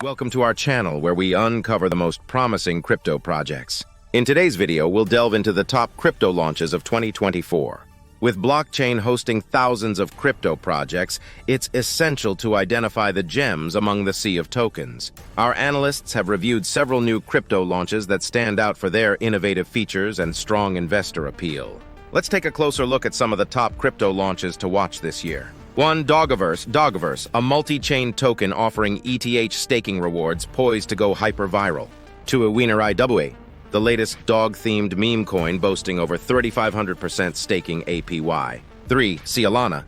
Welcome to our channel where we uncover the most promising crypto projects. In today's video, we'll delve into the top crypto launches of 2024. With blockchain hosting thousands of crypto projects, it's essential to identify the gems among the sea of tokens. Our analysts have reviewed several new crypto launches that stand out for their innovative features and strong investor appeal. Let's take a closer look at some of the top crypto launches to watch this year. 1. Dogeverse, a multi-chain token offering ETH staking rewards poised to go hyper-viral. 2. IWA, the latest dog-themed meme coin boasting over 3,500% staking APY. 3. Solana,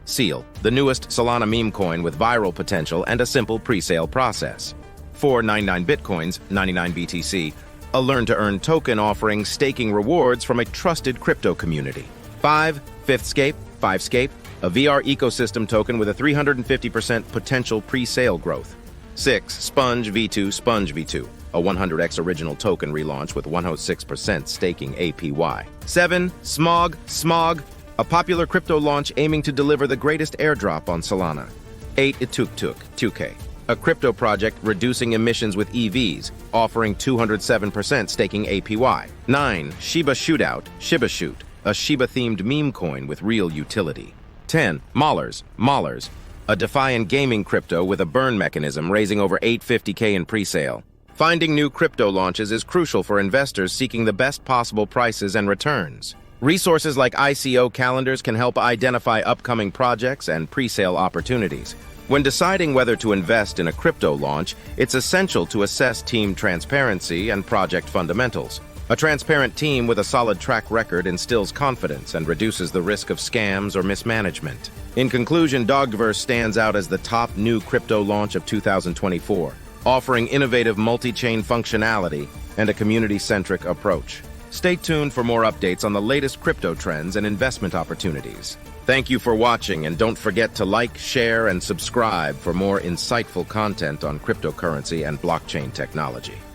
the newest Solana meme coin with viral potential and a simple pre-sale process. 4. 99 Bitcoins, 99 BTC, a learn-to-earn token offering staking rewards from a trusted crypto community. 5. Fivescape, a VR ecosystem token with a 350% potential pre-sale growth. 6. Sponge V2, a 100x original token relaunch with 106% staking APY. 7. Smog, a popular crypto launch aiming to deliver the greatest airdrop on Solana. 8. Ituk, a crypto project reducing emissions with EVs, offering 207% staking APY. 9. Shiba Shoot, a Shiba-themed meme coin with real utility. 10. Mollers, a DeFi and gaming crypto with a burn mechanism raising over $850K in pre-sale. Finding new crypto launches is crucial for investors seeking the best possible prices and returns. Resources like ICO calendars can help identify upcoming projects and pre-sale opportunities. When deciding whether to invest in a crypto launch, it's essential to assess team transparency and project fundamentals. A transparent team with a solid track record instills confidence and reduces the risk of scams or mismanagement. In conclusion, Dogeverse stands out as the top new crypto launch of 2024, offering innovative multi-chain functionality and a community-centric approach. Stay tuned for more updates on the latest crypto trends and investment opportunities. Thank you for watching, and don't forget to like, share, and subscribe for more insightful content on cryptocurrency and blockchain technology.